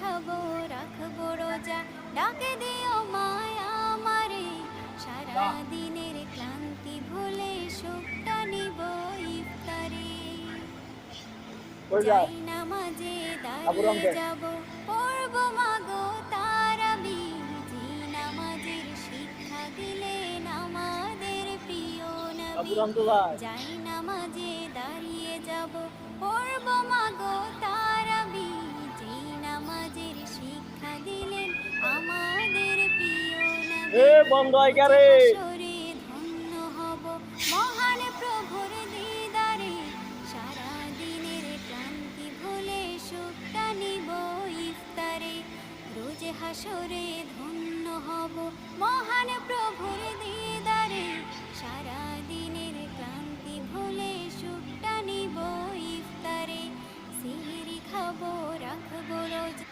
খাবো রাখবো রোজা, ডাকে দিও মায়া আমারে, সারা দিনের ক্লান্তি ভুলে সুখটা নিব ইফতারে। যাই নামাজে দাঁড়িয়ে যাব, পড়ব মাগো তারাবি, যে নামাজের শিক্ষা দিলেন আমাদের প্রিয় নবী। যাই নামাজে দাঁড়িয়ে যাব, পড়ব মাগো তারাবি, যে নামাজের শিক্ষা দিলেন আমাদের প্রিয় নবী। হাসরে ধন্য হব মহান প্রভুর দিদারে, সারা দিনের ক্লান্তি ভুলে সুখটা নিব ইফতারে। রোজ হাসরে ধন্য হব মহান প্রভুর দিদারে, সারা দিনের ক্লান্তি ভুলে সুখটা নিব ইফতারে। সিহরি খাবো রাখবো রোজা,